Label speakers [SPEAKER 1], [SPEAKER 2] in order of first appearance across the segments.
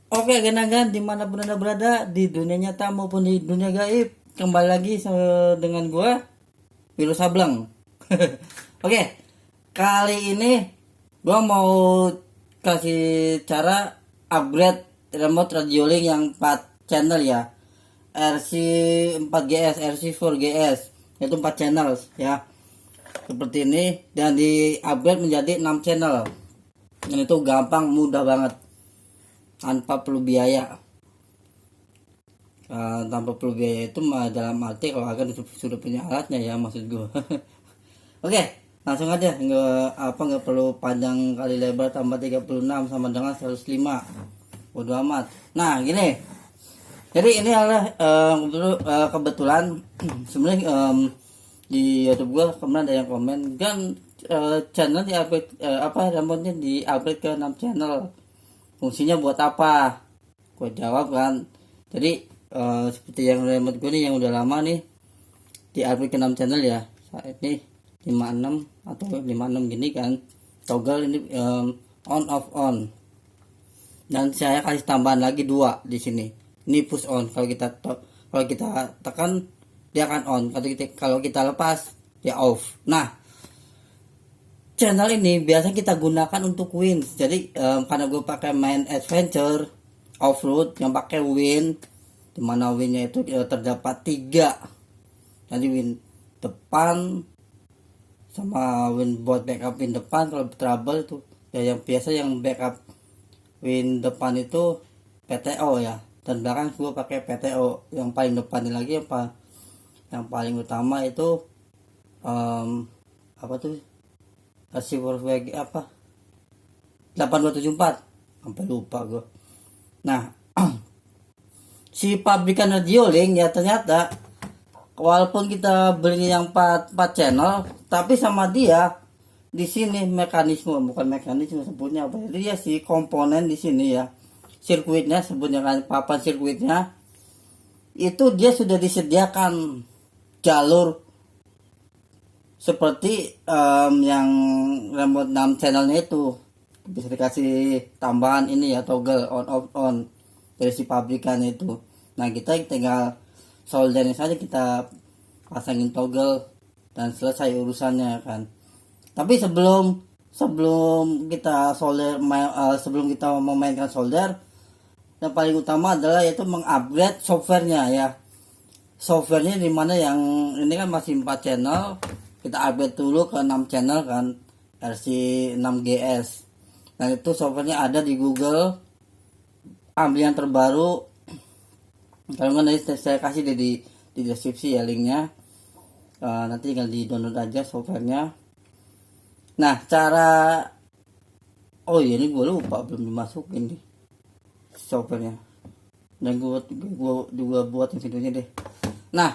[SPEAKER 1] Oke, genangan dimanapun anda berada di dunia nyata maupun di dunia gaib, kembali lagi dengan gua Virus Sableng. Oke, kali ini gua mau kasih cara upgrade remote radio link yang 4 channel ya, RC 4GS, RC 4GS, itu 4 channel ya, seperti ini, dan di upgrade menjadi 6 channel. Dan itu gampang, mudah banget, tanpa perlu biaya. Tanpa perlu biaya itu dalam arti kalau akan sudah punya alatnya ya, maksud gue. Oke, langsung aja, nggak perlu panjang kali lebar, tambah 36 sama dengan 105, bodo amat. Nah gini, jadi ini adalah kebetulan sebenarnya di YouTube gue kemarin ada yang komen kan, channel di upgrade, remote-nya di upgrade ke 6 channel, fungsinya buat apa? Gue jawab kan, jadi seperti yang remote gue nih yang udah lama nih di upgrade ke 6 channel ya, saat ini 56 atau 56 gini kan, toggle ini on off on, dan saya kasih tambahan lagi 2 di sini. Ini push on, kalau kita tekan dia akan on, kalau kita lepas dia off. Nah, channel ini biasa kita gunakan untuk win. Jadi karena gue pakai main adventure off-road yang pakai win, dimana winnya itu terdapat 3. Jadi win depan sama win buat backup win depan kalau trouble itu ya, yang biasa yang backup win depan itu PTO ya, dan belakang gue pakai PTO. Yang paling depan lagi yang paling utama itu apa tuh, receiver VG apa 8274, sampai lupa gue. Nah, si pabrikan radio link ya, ternyata walaupun kita beli yang 4 channel, tapi sama dia di sini bukan mekanisme sebutnya apa ya, dia si komponen di sini ya, sirkuitnya sebutnya kan, papan sirkuitnya itu dia sudah disediakan jalur seperti yang remote 6 channelnya itu bisa dikasih tambahan ini ya, toggle on off on dari si pabrikan itu. Nah, kita tinggal soldernya saja, kita pasangin toggle dan selesai urusannya kan. Tapi sebelum kita solder, sebelum kita memainkan solder, yang paling utama adalah yaitu mengupgrade softwarenya ya. Softwarenya dimana yang ini kan masih 4 channel, kita upgrade dulu ke 6 channel kan, RC 6GS. Nah, itu softwarenya ada di Google, ambil yang terbaru. Kalau nggak nanti saya kasih di deskripsi ya linknya. Nanti tinggal di download aja softwarenya. Nah, oh iya, ini gue lupa, belum dimasukin nih softwarenya, dan gue juga buat yang videonya deh. Nah,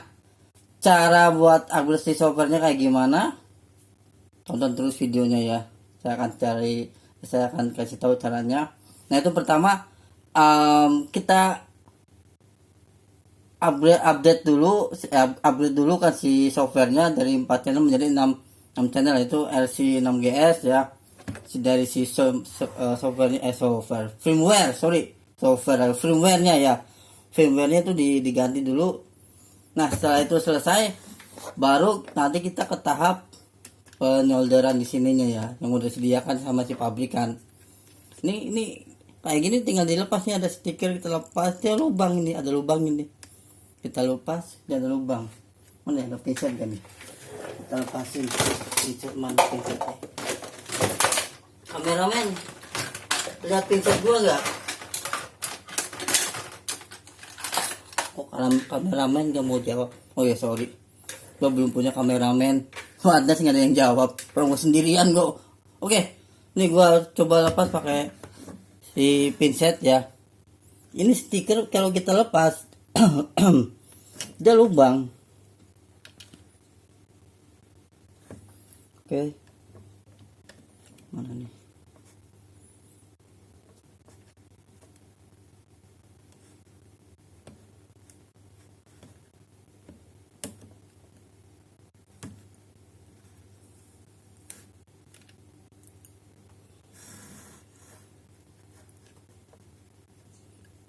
[SPEAKER 1] cara buat upgrade softwarenya kayak gimana, tonton terus videonya ya. Saya akan kasih tahu caranya. Nah, itu pertama, kita upgrade dulu kan si softwarenya dari 4 channel menjadi 6 channel, itu RC 6GS ya. Dari si firmware-nya ya, firmware-nya itu diganti dulu. Nah, setelah itu selesai, baru nanti kita ke tahap penyolderan di sininya ya, yang udah disediakan sama si pabrikan. Ini kayak gini tinggal dilepasnya, ada stiker, kita lepas dia, lubang ini ada lubang ini, kita lepas dia ada lubang. Mana ada pinset kan nih, kita lepasin pinset, mana pinsetnya. Kameramen, lihat pinset gua nggak? Oh, kameramen gak mau jawab. Oh ya, sorry, gua belum punya kameramen. Ada sih, nggak ada yang jawab, orang gua sendirian gua. Oke, ini gua coba lepas pakai si pinset ya. Ini stiker kalau kita lepas dia lubang. Oke, mana nih?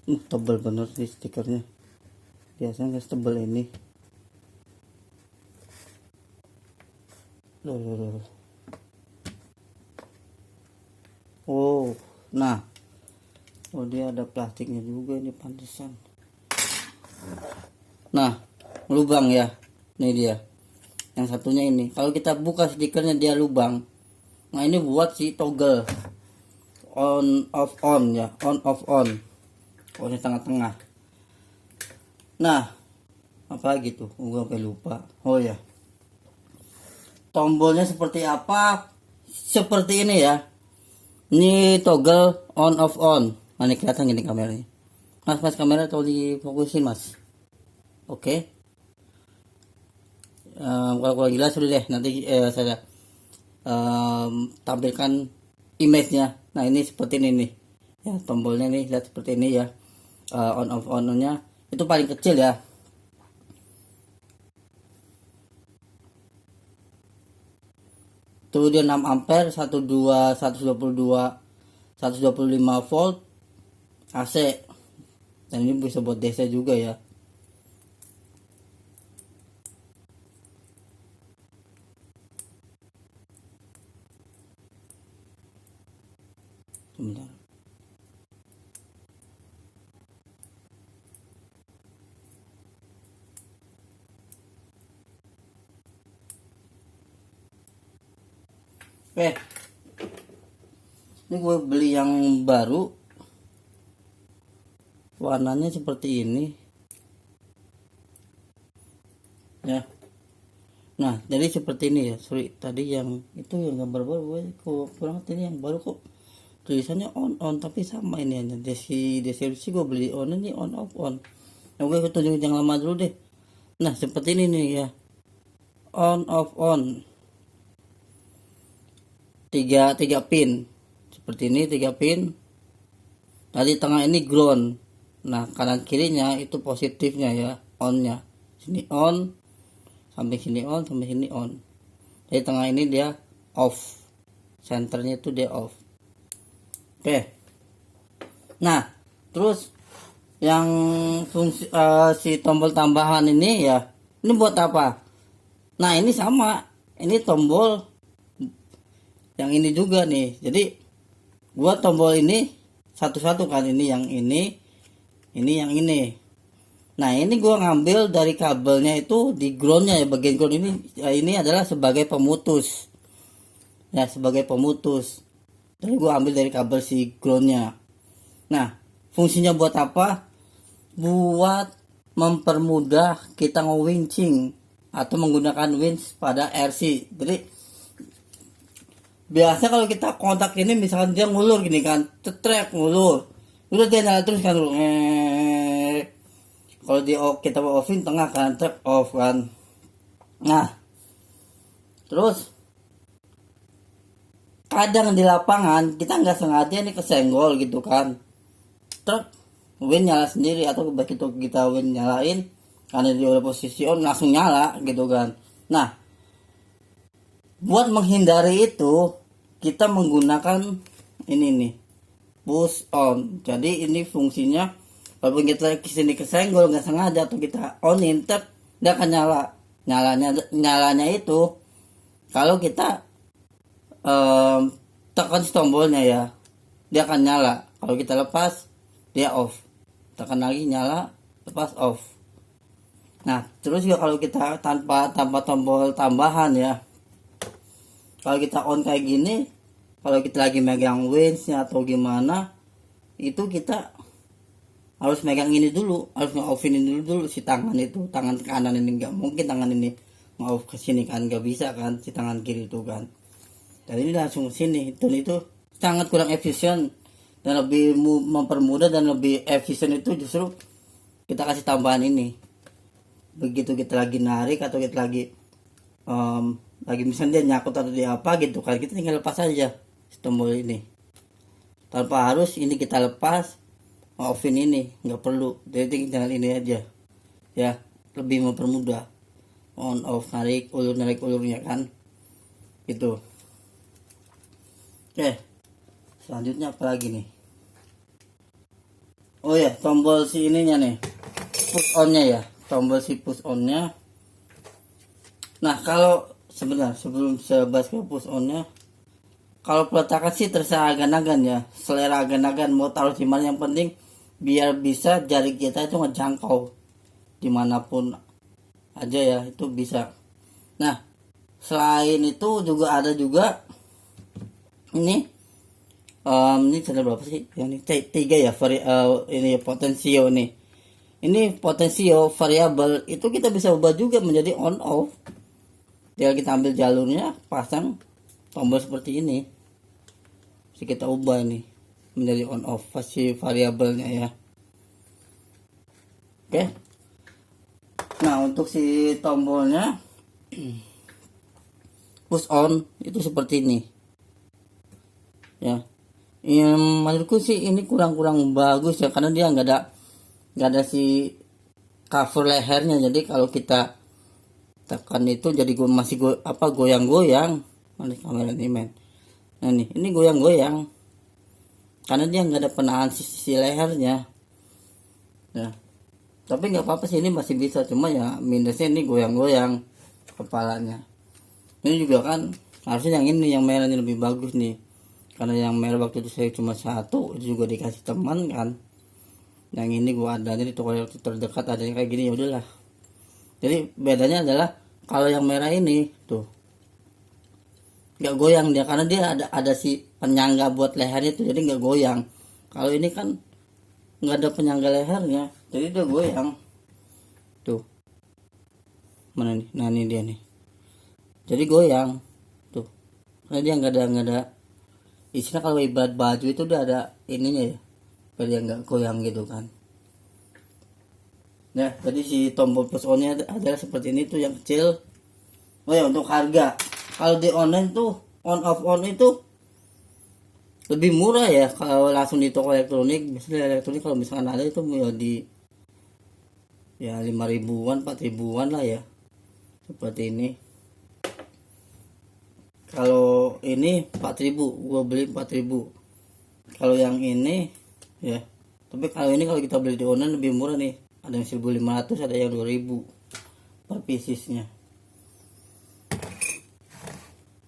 [SPEAKER 1] Tebal bener sih stikernya, biasanya nggak tebal ini. Loh. Oh, nah, oh dia ada plastiknya juga ini pantesan. Nah, lubang ya, ini dia. Yang satunya ini, kalau kita buka stikernya dia lubang. Nah ini buat si toggle on off on ya, on off on. Oh ini tengah-tengah. Nah, apa gitu? Gua sampai lupa. Oh ya. Tombolnya seperti apa? Seperti ini ya. Ini toggle on off on. Nah, ini kelihatan gini kameranya. Mas kamera tolong difokusin mas. Oke. Kalau kurang jelas sudah deh. Nanti saya tampilkan image-nya. Nah ini seperti ini nih. Ya tombolnya nih lihat seperti ini ya. On off on-nya itu paling kecil ya. Tuh dia 6 ampere, 125 volt AC. Dan ini bisa buat DC juga ya. Sebentar. Ini gue beli yang baru, warnanya seperti ini ya. Nah jadi seperti ini ya. Sorry tadi yang itu yang gambar baru gue kurang, ini yang baru kok tulisannya on tapi sama ini aja. Deskripsi gue beli on, ini on off on. Nah gue tunjukin yang lama dulu deh. Nah seperti ini nih ya, on off on, tiga pin seperti ini, 3 pin. Tadi tengah ini ground. Nah kanan kirinya itu positifnya ya, onnya. Sini on, sampai sini on, sampai sini on. Jadi tengah ini dia off, senternya itu dia off. Oke. Nah terus yang fungsi si tombol tambahan ini ya, ini buat apa? Nah ini sama, ini tombol yang ini juga nih. Jadi gua tombol ini satu-satu kan, ini yang ini yang ini. Nah ini gua ngambil dari kabelnya itu di groundnya ya, bagian ground ini ya, ini adalah sebagai pemutus ya, sebagai pemutus. Jadi gua ambil dari kabel si groundnya. Nah fungsinya buat apa? Buat mempermudah kita ngewincing atau menggunakan winch pada RC. Jadi biasa kalau kita kontak ini misalkan dia ngulur gini kan, cetrek ngulur, udah dia nyala terus kan, kalau di kita mau offin tengah kan, trek off kan. Nah terus kadang di lapangan kita nggak sengaja nih kesenggol gitu kan, truk win nyala sendiri, atau begitu kita win nyalain karena dia udah posisi on langsung nyala gitu kan. Nah buat menghindari itu kita menggunakan ini nih, push on. Jadi ini fungsinya walaupun kita kesini kesenggol nggak sengaja atau kita onin, dia akan nyala. Nyalanya itu kalau kita tekan tombolnya ya, dia akan nyala. Kalau kita lepas dia off, tekan lagi nyala, lepas off. Nah terus juga kalau kita tanpa tombol tambahan ya, kalau kita on kayak gini, kalau kita lagi megang winch-nya atau gimana, itu kita harus megang ini dulu, harus nge-offin dulu si tangan itu, tangan kanan ini nggak mungkin tangan ini nge-off ke sini kan, nggak bisa kan si tangan kiri itu kan. Dan ini langsung sini, dan itu sangat kurang efisien, dan lebih mempermudah dan lebih efisien itu justru kita kasih tambahan ini. Begitu kita lagi narik atau kita lagi misalnya dia nyangkut atau dia apa gitu kan, kita tinggal lepas aja tombol ini tanpa harus ini kita lepas offin ini, nggak perlu. Jadi tinggal ini aja ya, lebih mempermudah on off, narik ulurnya kan gitu. Oke selanjutnya apa lagi nih? Oh ya, tombol si ininya nih, push on-nya ya, tombol si push on-nya. Nah, kalau sebentar sebelum saya bahas ke push on-nya, kalau peletakan sih terserah agan-agan ya, selera agan-agan mau taruh di mana, yang penting biar bisa jari kita itu ngejangkau dimanapun aja ya, itu bisa. Nah, selain itu juga ada juga ini. Ini channel berapa sih? Yang ini tiga ya, ini potensio nih. Ini potensio variabel itu kita bisa ubah juga menjadi on off. Tinggal kita ambil jalurnya, pasang tombol seperti ini. Bisa kita ubah ini menjadi on off si variabelnya ya. Oke. Nah, untuk si tombolnya push on itu seperti ini. Ya. Menurutku sih ini kurang bagus ya, karena dia nggak ada si cover lehernya. Jadi kalau kita tekan itu jadi masih goyang-goyang. Mana kamera ini men? Nah ini goyang-goyang karena dia nggak ada penahan sisi lehernya. Nah, tapi nggak apa-apa sih, ini masih bisa, cuma ya minusnya ini goyang-goyang kepalanya. Ini juga kan harusnya yang ini, yang merah ini lebih bagus nih. Karena yang merah waktu itu saya cuma satu, itu juga dikasih teman kan. Yang ini gua ada di toko yang terdekat ada yang kayak gini, ya udahlah. Jadi bedanya adalah kalau yang merah ini tuh nggak goyang dia, karena dia ada si penyangga buat lehernya tuh, jadi nggak goyang. Kalau ini kan nggak ada penyangga lehernya, jadi dia goyang tuh. Mana nih? Nah ini dia nih, jadi goyang tuh, karena dia nggak ada istilah. Kalau ibarat baju itu udah ada ininya ya, biar dia nggak goyang gitu kan. Nah, jadi si tombol push on-nya adalah seperti ini tuh, yang kecil. Oh ya, untuk harga, kalau di online tuh on off on itu lebih murah ya kalau langsung di toko elektronik. Biasanya elektronik kalau misalkan ada itu ya di 5 ribuan 4 ribuan lah ya, seperti ini. Kalau ini 4.000, gua beli 4.000. Kalau yang ini ya, tapi kalau ini kalau kita beli di online lebih murah nih, ada yang 1.500, ada yang 2.000 per piecesnya.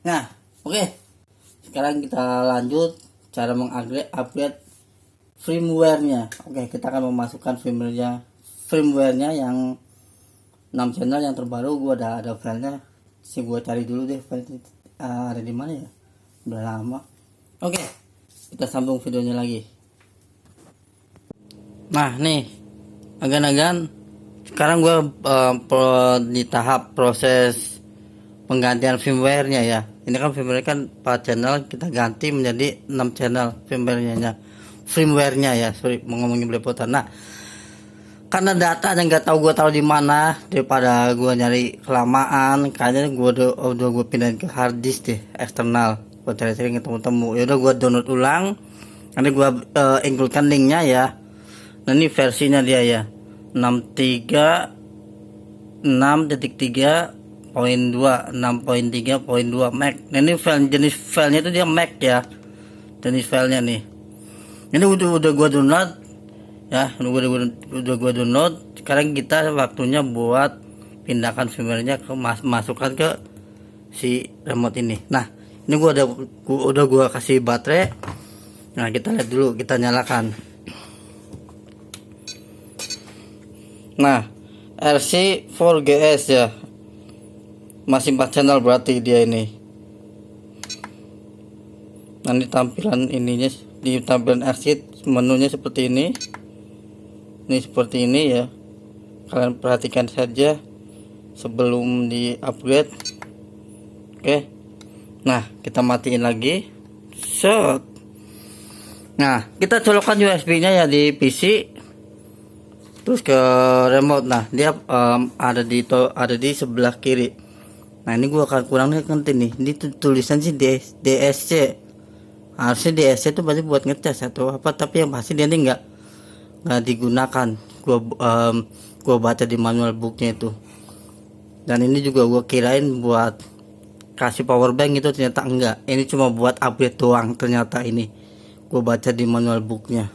[SPEAKER 1] Nah, oke. Sekarang kita lanjut cara mengupgrade firmware-nya. Oke, kita akan memasukkan firmware-nya yang 6 channel yang terbaru. Gua ada filenya. Gua cari dulu deh file ada di mana ya, udah lama. Oke, kita sambung videonya lagi. Nah nih agan-agan, sekarang gue di tahap proses penggantian firmware-nya ya. Ini kan firmware kan 4 channel, kita ganti menjadi 6 channel firmware-nya ya. Sorry, mau ngomongin belepotan. Nah, karena data yang nggak tahu gue taruh di mana, daripada gue nyari kelamaan, kayaknya gue udah gue pindahin ke hard disk deh eksternal. Gue cari-cari ketemu-temu, ya udah gue download ulang. Nanti gue includekan linknya ya. Nah ini versinya dia ya, 6.3.6.3.2 6.3.2 Mac. Nah ini jenis filenya itu dia Mac ya, jenis filenya nih. Ini udah gue download ya, udah gue download. Sekarang kita waktunya buat pindahkan firmware-nya ke masukkan ke si remote ini. Nah ini udah gue kasih baterai. Nah kita lihat dulu, kita nyalakan. Nah RC4GS ya, masih 4 channel berarti dia ini. Nanti tampilan ininya di tampilan RC, menunya seperti ini. Ini seperti ini ya, kalian perhatikan saja sebelum di upgrade. Oke, nah kita matiin lagi. Set. Nah kita colokkan USB nya ya di PC, terus ke remote. Nah dia ada di sebelah kiri. Nah ini gua akan kurang ngerti nih, ini tulisan sih DSC. Harusnya DSC itu berarti buat ngecas atau apa, tapi yang pasti dia ini nggak digunakan. Gua baca di manual booknya itu, dan ini juga gua kirain buat kasih power bank, itu ternyata enggak. Ini cuma buat upgrade doang ternyata. Ini gua baca di manual booknya.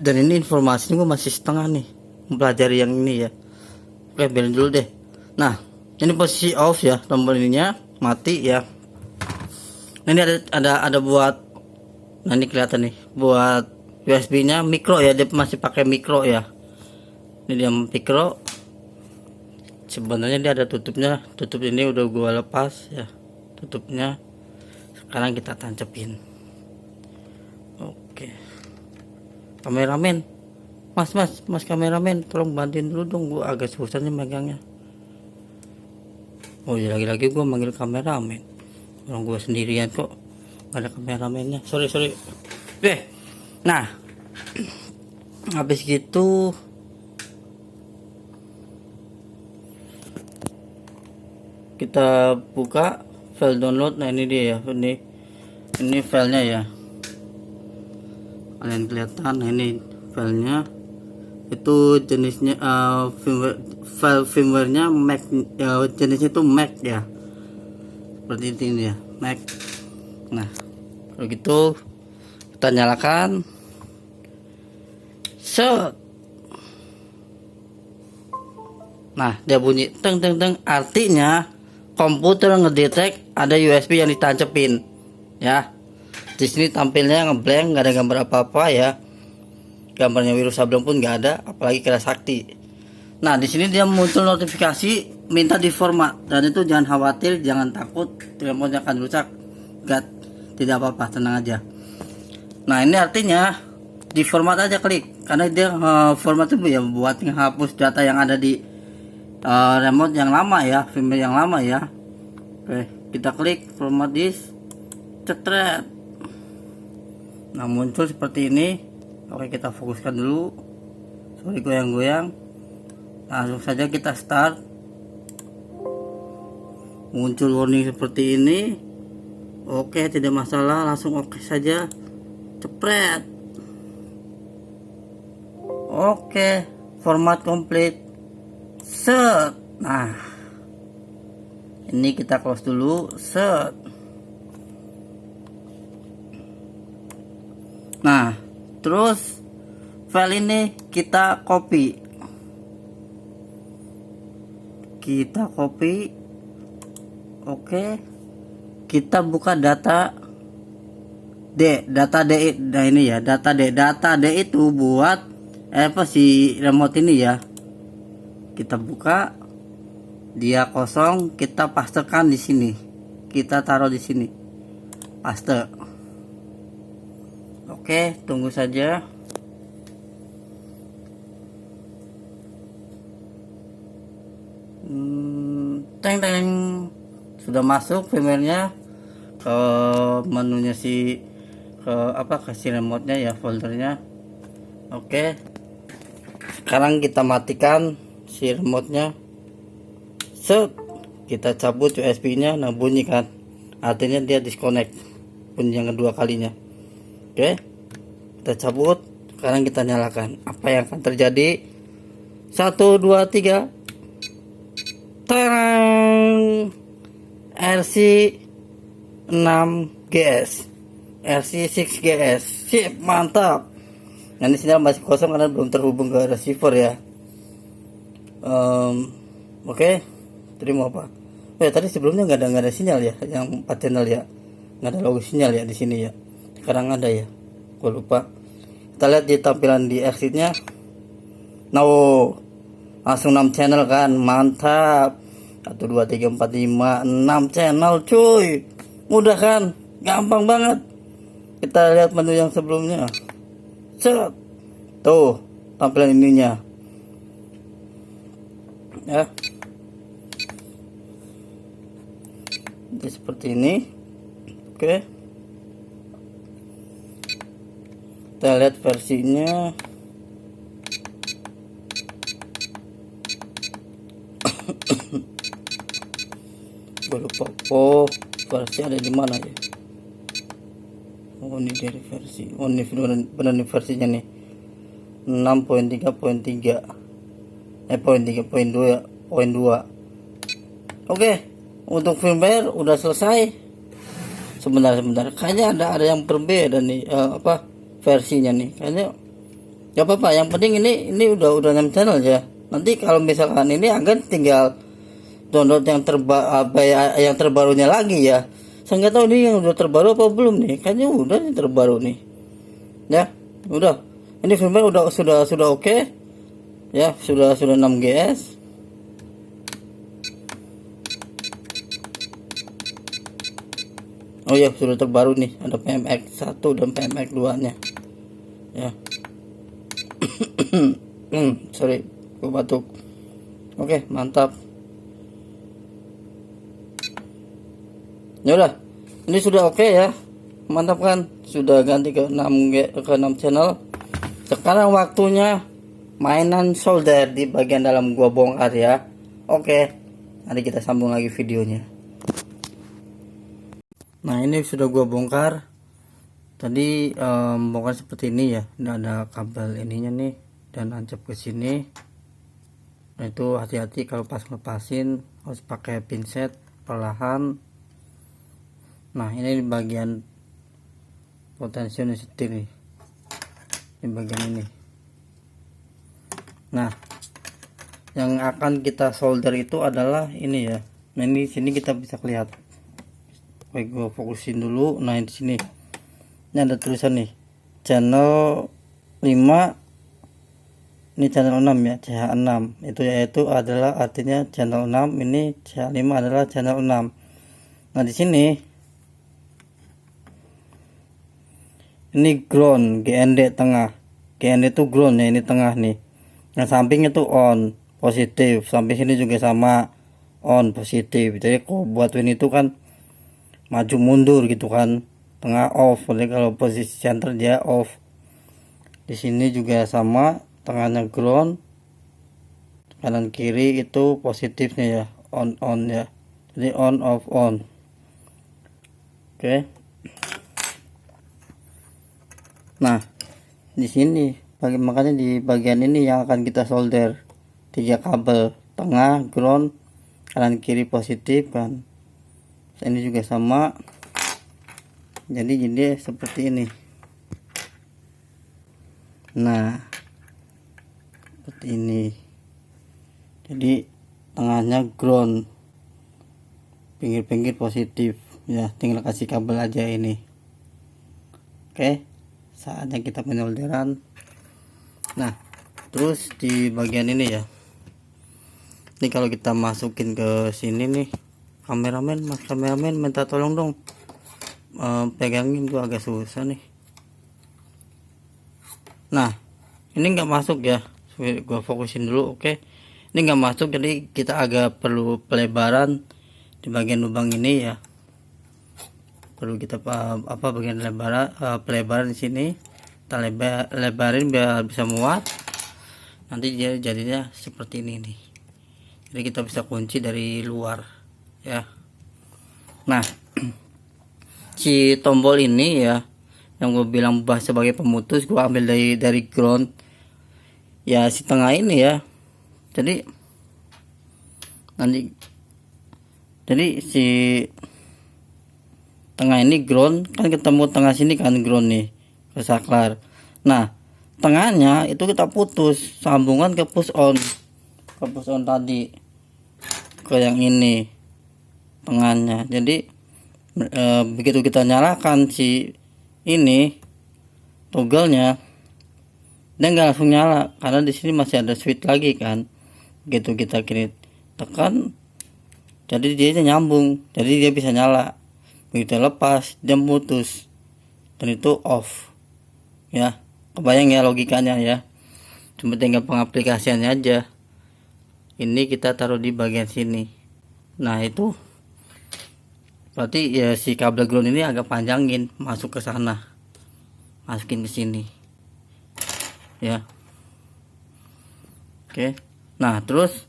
[SPEAKER 1] Dan ini informasi gue masih setengah nih mempelajari yang ini ya. Oke, biarin dulu deh. Nah, ini posisi off ya, tombol ininya mati ya. Nah, ini ada buat, nah ini kelihatan nih buat USB nya mikro ya, dia masih pakai mikro ya. Ini dia mikro. Sebenarnya dia ada tutupnya, tutup ini udah gua lepas ya tutupnya. Sekarang kita tancepin. Oke, kameramen, mas kameramen, tolong bantuin dulu dong, gua agak susah nih megangnya. Oh ya, lagi-lagi gua manggil kameramen, orang gua sendirian kok, gak ada kameramennya. Sorry. Nah, habis gitu kita buka file download. Nah, ini dia ya, ini filenya ya, kalian kelihatan. Nah, ini filenya, itu jenisnya firmware-nya Mac ya, jenisnya itu Mac ya, seperti ini ya, Mac. Nah, kalau gitu kita nyalakan. Set. Nah, dia bunyi teng, artinya komputer ngedetek ada USB yang ditancepin ya. Di sini tampilnya ngeblank, nggak ada gambar apa-apa ya. Gambarnya Wiro Sableng pun nggak ada, apalagi Kera Sakti. Nah, di sini dia muncul notifikasi minta diformat, dan itu jangan khawatir, jangan takut remote akan rusak. Tidak apa-apa, tenang aja. Nah, ini artinya diformat aja, klik, karena dia format itu ya buat menghapus data yang ada di remote yang lama ya, firmware yang lama ya. Oke, kita klik format disk, cetret. Nah, muncul seperti ini. Oke, kita fokuskan dulu, sorry goyang-goyang. Langsung saja kita start. Muncul warning seperti ini. Oke, tidak masalah, langsung oke saja, cepret. Oke, format komplit. Set. Nah, ini kita close dulu. Set. Nah, terus file ini kita copy. Oke, kita buka data D. Nah, ini ya, data D itu buat apa si remote ini ya. Kita buka, dia kosong, kita pastekan di sini, kita taruh di sini, paste. Oke, tunggu saja. Teng, sudah masuk firmware-nya ke menunya ke si remote-nya ya, foldernya. Oke, sekarang kita matikan si remote-nya. Set, kita cabut USB-nya. Nah, bunyi kan, artinya dia disconnect, bunyi yang kedua kalinya. Oke, kita cabut. Sekarang kita nyalakan. Apa yang akan terjadi? 1, 2, 3. Tarang, RC 6GS, RC 6GS, sip, mantap. Nah, ini sinyal masih kosong karena belum terhubung ke receiver ya. Oke, terima apa? Oh ya, tadi sebelumnya nggak ada sinyal ya, yang 4 channel ya, nggak ada logo sinyal ya di sini ya. Sekarang ada ya, gue lupa. Kita lihat di tampilan di exitnya. Nah, langsung 6 channel kan, mantap. 1, 2, 3, 4, 5, 6 channel cuy, mudah kan, gampang banget. Kita lihat menu yang sebelumnya. Set, tuh tampilan ininya ya, jadi seperti ini. Oke, kita lihat versinya. Gue lupa, versi ada di mana ya. Oh, ini dari versi, oh ini benar nih versinya nih, 6.3.3 poin 2. Oke, untuk firmware udah selesai. Sebentar, kayaknya ada yang berbeda nih, versinya nih, kayaknya Gak apa-apa, yang penting ini udah 6 channel ya. Nanti kalau misalkan ini akan tinggal download yang terbarunya lagi ya. Saya nggak tahu nih yang udah terbaru apa belum nih. Kayaknya udah nih terbaru nih. Ya, udah. Ini firmware sudah oke. Ya, sudah 6GS. Oh ya, sudah terbaru nih. Ada PMX 1 dan PMX 2-nya. Ya. Sorry, gue batuk. Oke, mantap. Ya udah, ini sudah oke ya, mantap kan? Sudah ganti ke 6 channel. Sekarang waktunya mainan solder di bagian dalam gua bongkar ya. Oke, nanti kita sambung lagi videonya. Nah, ini sudah gua bongkar. Tadi bongkar seperti ini ya. Ini ada kabel ininya nih dan nancap ke sini. Nah, itu hati-hati kalau pas lepasin, harus pakai pinset perlahan. Nah, ini di bagian potensial setir nih, di bagian ini. Nah, yang akan kita solder itu adalah ini ya. Nah, ini sini kita bisa lihat. Baik, gua fokusin dulu. Nah, di sini ini ada tulisan nih, channel 5. Ini channel 6 ya, CH6. Itu yaitu adalah artinya channel 6, ini CH5 adalah channel 6. Nah, di sini ini ground, GND tengah. GND itu ground ya, ini tengah nih. Nah, samping itu on, positif. Samping sini juga sama, on, positif. Jadi kalau buat win itu kan maju mundur gitu kan. Tengah off. Jadi kalau posisi center dia off. Di sini juga sama, tengahnya ground. Kanan kiri itu positifnya ya, on ya. Jadi on off on. Oke. Nah, di sini makanya di bagian ini yang akan kita solder 3 kabel, tengah ground, kanan kiri positif kan. Ini juga sama. Jadi seperti ini. Nah, seperti ini. Jadi tengahnya ground, pinggir-pinggir positif ya. Tinggal kasih kabel aja ini. Oke. Saatnya kita pensolderan. Nah, terus di bagian ini ya, ini kalau kita masukin ke sini nih, kameramen minta tolong dong, pegangin, gua agak susah nih. Nah, ini nggak masuk ya, gua fokusin dulu. Oke, ini nggak masuk, jadi kita agak perlu pelebaran di bagian lubang ini ya. Perlu kita bagian pelebaran di sini kita lebarin biar bisa muat. Nanti jadinya seperti ini nih. Jadi kita bisa kunci dari luar ya. Nah, si tombol ini ya, yang gue bilang sebagai pemutus, gue ambil dari ground ya, si tengah ini ya. Jadi si tengah ini ground kan, ketemu tengah sini kan ground nih ke saklar. Nah, tengahnya itu kita putus sambungan ke push on tadi, ke yang ini tengahnya. Jadi begitu kita nyalakan si ini toggle-nya, dia nggak langsung nyala karena di sini masih ada switch lagi kan. Begitu kita kiri tekan, jadi dia nyambung, jadi dia bisa nyala. Begitu lepas dia putus dan itu off ya. Kebayang ya logikanya ya, cuma tinggal pengaplikasiannya aja. Ini kita taruh di bagian sini. Nah, itu berarti ya si kabel ground ini agak panjangin, masuk ke sana, masukin ke sini ya. Oke. Nah, terus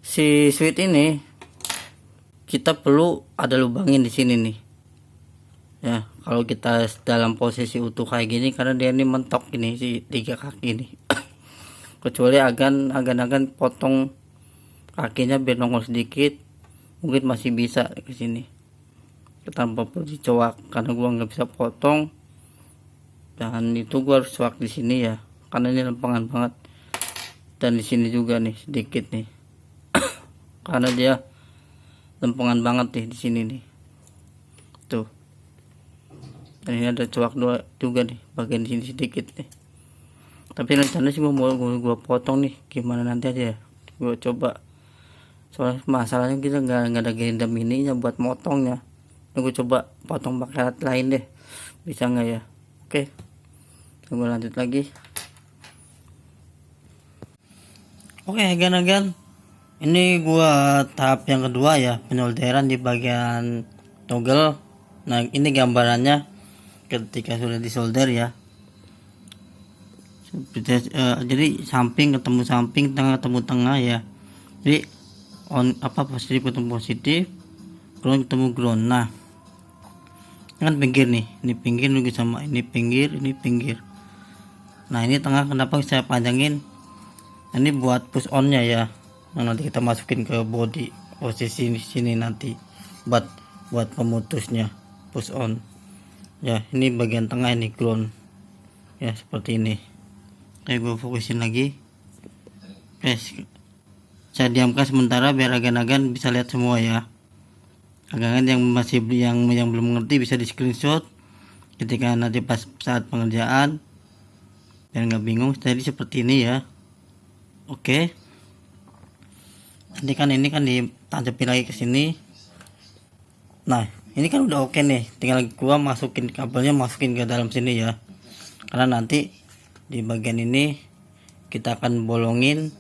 [SPEAKER 1] si switch ini kita perlu ada lubangin di sini nih ya. Kalau kita dalam posisi utuh kayak gini, karena dia ini mentok ini si 3 kaki ini kecuali agan potong kakinya biar nongol sedikit, mungkin masih bisa ke sini tanpa perlu dicowak, karena gua nggak bisa potong Dan itu gua harus swak di sini ya, karena ini lempengan banget. Dan di sini juga nih sedikit nih, karena dia lempengan banget nih di sini nih. Tuh. Dan ini ada cuak dua juga nih, bagian di sini sedikit nih. Tapi rencana sih gua potong nih, gimana nanti aja ya. Gua coba. Soalnya masalahnya kita nggak ada gerindam ininya buat motongnya. Gue coba potong pakai alat lain deh, bisa nggak ya? Oke, coba lanjut lagi. Oke, agan ini gua tahap yang kedua ya, penyolderan di bagian toggle. Nah, ini gambarannya ketika sudah disolder ya. Jadi samping ketemu samping, tengah ketemu tengah ya. Jadi on positif ketemu positif, ground ketemu ground. Nah, kan pinggir nih, ini pinggir juga sama, ini pinggir, ini pinggir. Nah, ini tengah kenapa saya panjangin? Ini buat push onnya ya. Nah, nanti kita masukin ke body posisi sini nanti buat pemutusnya push on. Ya, ini bagian tengah, ini ground. Ya, seperti ini. Oke, gue fokusin lagi. Oke, saya diamkan sementara biar agan-agan bisa lihat semua ya. Agan-agan yang belum mengerti bisa di screenshot ketika nanti pas saat pengerjaan biar nggak bingung. Jadi seperti ini ya. Oke, nanti kan ini kan ditancapin lagi ke sini. Nah, ini kan udah oke nih, tinggal gua masukin kabelnya, masukin ke dalam sini ya, karena nanti di bagian ini kita akan bolongin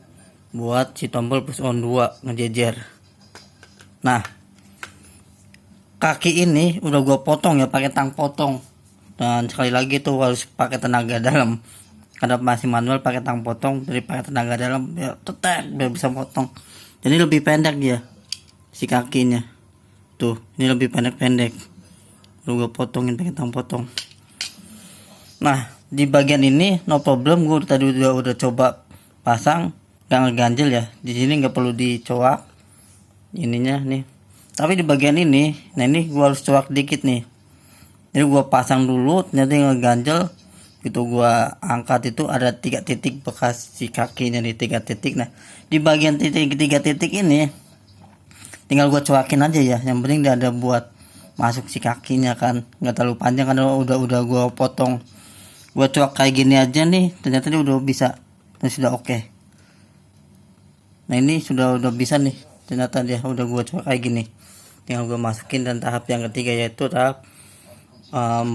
[SPEAKER 1] buat si tombol push on 2 ngejejer. Nah, kaki ini udah gua potong ya pakai tang potong, dan sekali lagi tuh harus pakai tenaga dalam, karena masih manual pakai tang potong, jadi pakai tenaga dalam biar biar bisa potong. Jadi lebih pendek dia si kakinya tuh, ini lebih pendek udah gua potongin pakai tang potong. Nah, di bagian ini no problem, gua tadi udah coba pasang, gak ngeganjel ya. Di sini nggak perlu dicoak ininya nih. Tapi di bagian ini, nah ini gua harus coak dikit nih. Jadi gua pasang dulu, ternyata ngeganjel. Gitu gua angkat itu ada 3 titik bekas si kakinya nih, 3 titik. Nah, di bagian 3 titik ini tinggal gua coakin aja ya. Yang penting dia ada buat masuk si kakinya kan. Nggak terlalu panjang karena udah gua potong. Gua coak kayak gini aja nih, ternyata dia udah bisa. Dan sudah oke. Nah, ini sudah bisa nih. Ternyata dia udah gua coak kayak gini. Tinggal gue masukin. Dan tahap yang ketiga yaitu tahap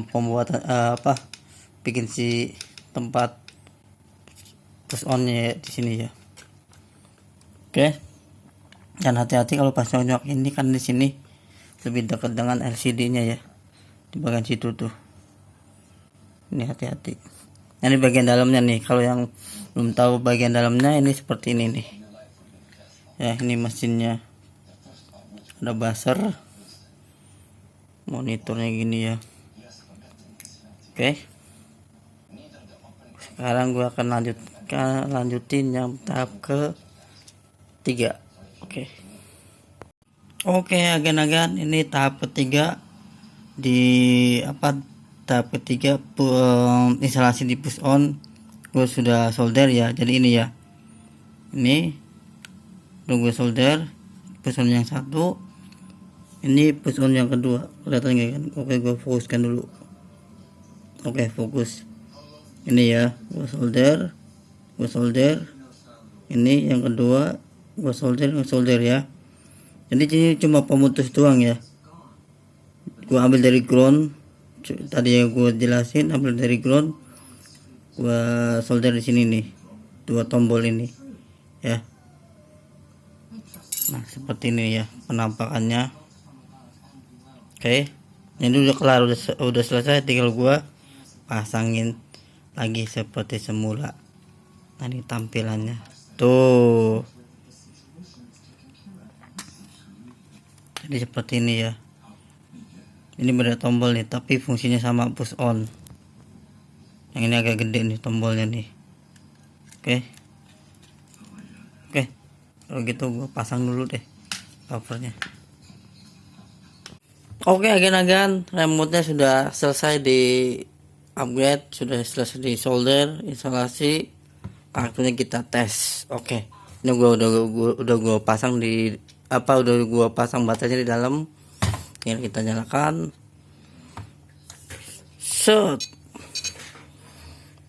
[SPEAKER 1] pembuatan bikin si tempat push onnya di sini ya. Oke, dan hati-hati kalau pas nyok ini kan di sini lebih dekat dengan LCD nya ya, di bagian situ tuh. Ini hati-hati. Ini bagian dalamnya nih, kalau yang belum tahu bagian dalamnya ini seperti ini nih ya. Ini mesinnya ada buzzer, monitornya gini ya. Oke, sekarang gue akan lanjutin yang tahap ketiga. Oke, agan-agan, ini tahap ketiga tahap ketiga instalasi di push on. Gue sudah solder ya, jadi ini ya, ini udah gue solder push on yang satu, ini push on yang kedua. Kelihatan nggak kan? Oke, gue fokuskan dulu. Oke, fokus. Ini ya, gue solder. Ini yang kedua, gue solder ya. Jadi ini cuma pemutus doang ya. Gue ambil dari ground. Tadi yang gue jelasin, ambil dari ground. Gue solder di sini nih, 2 tombol ini ya. Nah, seperti ini ya penampakannya. Oke, ini udah kelar, udah selesai. Tinggal gue pasangin lagi seperti semula. Nah, ini tampilannya tuh, jadi seperti ini ya. Ini beda tombol nih, tapi fungsinya sama push on. Yang ini agak gede nih tombolnya nih. Oke, kalau gitu gue pasang dulu deh covernya. Oke, agan-agan, remote nya sudah selesai di upgrade, sudah selesai di solder, instalasi, kartunya kita tes. Oke, ini udah gua pasang di udah gua pasang baterainya di dalam. Tinggal kita nyalakan. Set.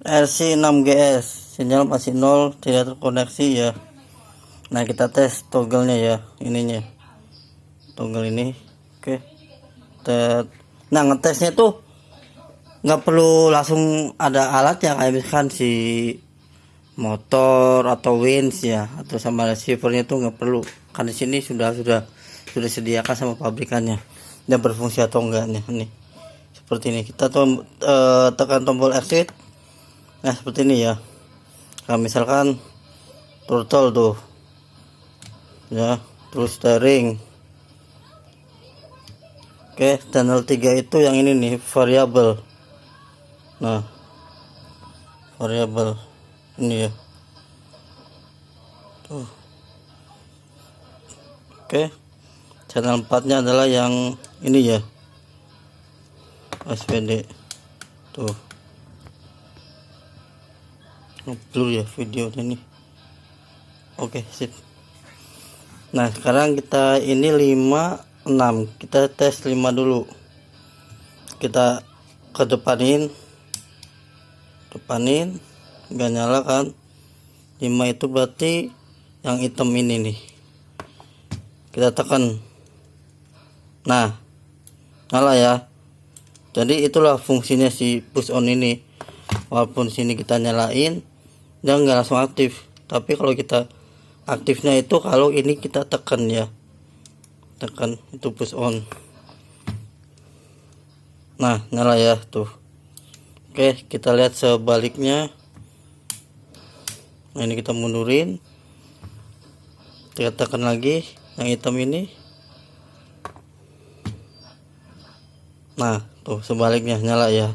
[SPEAKER 1] RC6GS, sinyal masih 0, tidak terkoneksi ya. Nah, kita tes toggle-nya ya, ininya. Toggle ini. Oke. Nah, ngetesnya tuh nggak perlu langsung ada alatnya, kayak misalkan si motor atau winch ya, atau sama receivernya tuh nggak perlu. Kan di sini sudah disediakan sama pabrikannya. Dan berfungsi atau enggaknya nih. Seperti ini. Kita tekan tombol exit. Nah, seperti ini ya. Nah, misalkan throttle tuh. Ya, terus steering. Oke, channel 3 itu yang ini nih, variable. Nah, variable ini ya. Tuh. Oke. Channel 4-nya adalah yang ini ya. SPD. Tuh. Blur ya video ini. Oke, sip. Nah, sekarang kita ini 5, 6. Kita tes 5 dulu. Kita kedepanin. Nggak nyala kan. 5 itu berarti yang hitam ini nih. Kita tekan. Nah, nyala ya. Jadi itulah fungsinya si push on ini. Walaupun sini kita nyalain, dia nggak langsung aktif. Tapi kalau kita aktifnya itu kalau ini kita tekan ya. Tekan itu push on. Nah, nyala ya tuh. Oke, kita lihat sebaliknya. Nah, ini kita mundurin. Kita tekan lagi yang hitam ini. Nah, tuh sebaliknya nyala ya.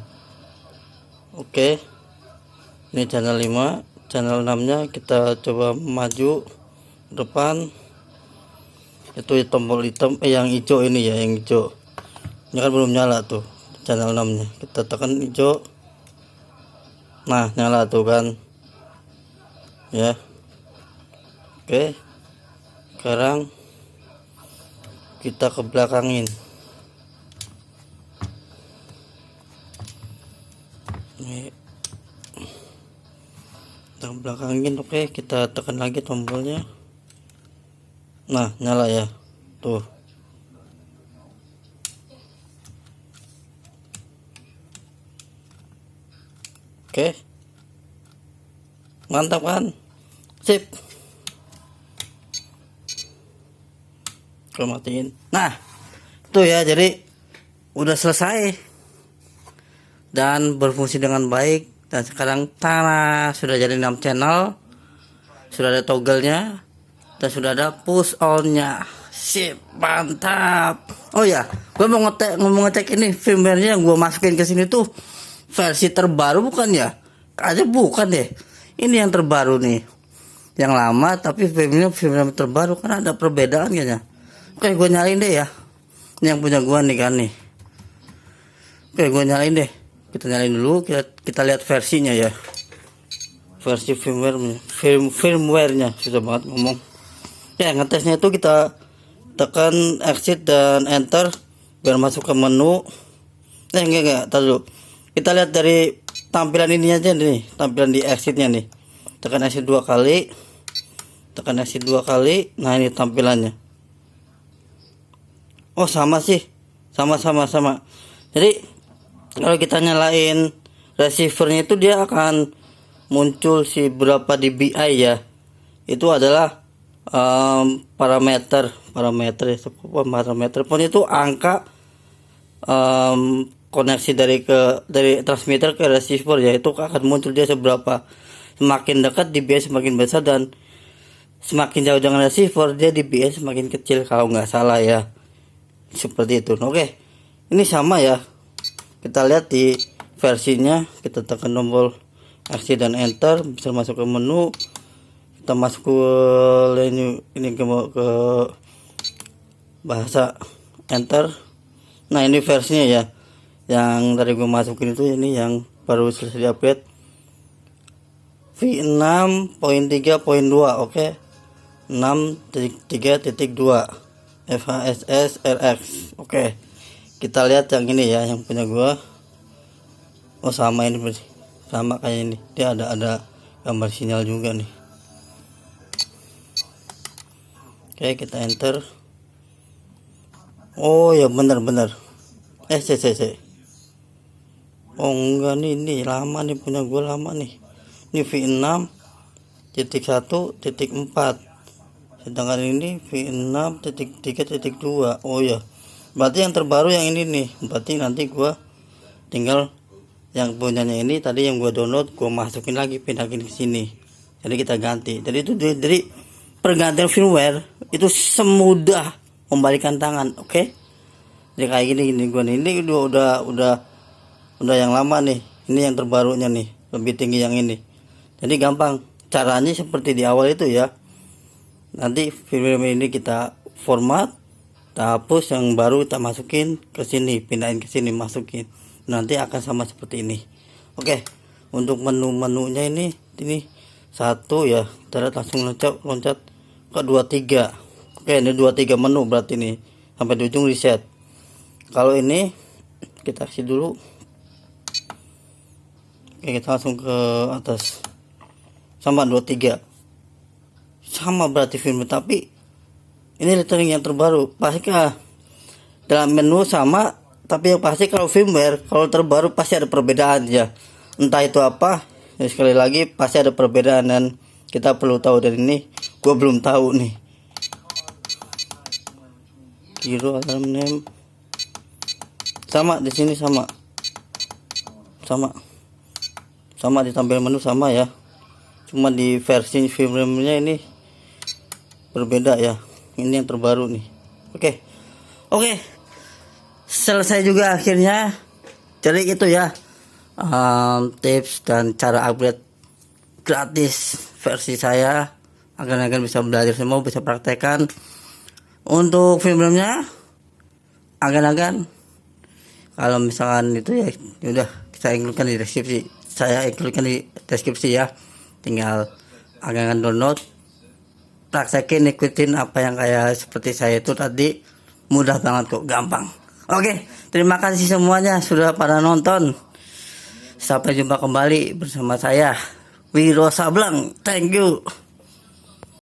[SPEAKER 1] Oke. Ini channel 5, channel 6-nya kita coba maju depan. Itu tombol hitam yang hijau ini ya, yang hijau. Ini kan belum nyala tuh channel 6-nya. Kita tekan hijau. Nah, nyala tuh kan. Ya. Oke. Sekarang kita ke belakangin. Ini kita belakangin. Oke, kita tekan lagi tombolnya. Nah, nyala ya tuh. Oke, mantap kan, sip. Kita matiin. Nah, tuh ya, jadi udah selesai dan berfungsi dengan baik. Dan sekarang tanah sudah jadi 6 channel, sudah ada toggle-nya, dan sudah ada push on-nya. Sip, mantap. Oh ya, gue mau ngecek ini firmware-nya yang gue masukin ke sini tuh versi terbaru bukan ya? Kayaknya bukan deh. Ini yang terbaru nih. Yang lama tapi firmware terbaru, kan ada perbedaan kayaknya. Oke, gue nyalain deh ya. Ini yang punya gue nih kan nih. Oke, gue nyalain deh. Kita nyalain dulu, kita lihat versinya ya. Versi firmware-nya susah banget ngomong. Ya, ngetesnya itu kita tekan exit dan enter biar masuk ke menu. Enggak, tar dulu. Kita lihat dari tampilan ini aja nih, tampilan di exitnya nih. Tekan exit 2 kali. Tekan exit 2 kali. Nah, ini tampilannya. Oh, sama sih. Sama. Jadi kalau kita nyalain receivernya itu dia akan muncul si berapa dBi ya. Itu adalah parameter pun itu angka koneksi dari transmitter ke receiver ya, itu akan muncul dia seberapa. Semakin dekat dBi semakin besar dan semakin jauh dengan receiver dia dBi semakin kecil kalau nggak salah ya, seperti itu. Oke, ini sama ya, kita lihat di versinya. Kita tekan tombol exit dan enter bisa masuk ke menu. Kita masuk ke ini ke bahasa, enter. Nah, ini versinya ya, yang tadi gue masukin itu ini yang baru selesai di-upgrade V6.3.2. oke, 6.3.2 FHSS RX. Oke, kita lihat yang ini ya, yang punya gua. Oh sama ini, sama kayak ini, dia ada gambar sinyal juga nih. Oke, kita enter. Oh ya, bener cc. Oh enggak nih, ini lama nih punya gue, lama nih. Ini V6.1.4, sedangkan ini V6.3.2. oh ya, berarti yang terbaru yang ini nih. Berarti nanti gue tinggal yang punyanya ini tadi yang gue download, gue masukin lagi, pindahin ke sini. Jadi kita ganti. Jadi itu dari pergantian firmware itu semudah membalikan tangan. Oke, jadi kayak gini gue nih, ini udah yang lama nih, ini yang terbarunya nih, lebih tinggi yang ini. Jadi gampang caranya seperti di awal itu ya. Nanti firmware ini kita format, kita hapus, yang baru kita masukin ke sini, pindahin ke sini, masukin. Nanti akan sama seperti ini. Oke, untuk menu-menunya ini satu ya, kita lihat langsung loncat ke 23. Oke, ini 23 menu berarti ini sampai di ujung reset. Kalau ini kita kasih dulu. Oke, kita langsung ke atas. Sama 23. Sama berarti firmware, tapi ini lettering yang terbaru. Pasti dalam menu sama, tapi yang pasti kalau firmware, kalau terbaru pasti ada perbedaan ya. Entah itu apa. Ya, sekali lagi pasti ada perbedaan dan kita perlu tahu dari ini. Gua belum tahu nih. Hero alarm name. Sama di sini sama di tampilan menu sama ya. Cuma di versi firmware-nya ini berbeda ya. Ini yang terbaru nih. Oke. Selesai juga akhirnya. Jadi itu ya, tips dan cara upgrade gratis versi saya, agar bisa belajar semua, bisa praktekkan. Untuk firmware-nya agan kalau misalkan itu ya udah saya includekan di deskripsi ya. Tinggal agan download, praktekin, ikutin apa yang kayak seperti saya itu tadi. Mudah banget kok, gampang. Oke, terima kasih semuanya sudah pada nonton. Sampai jumpa kembali bersama saya, Wiro Sableng. Thank you.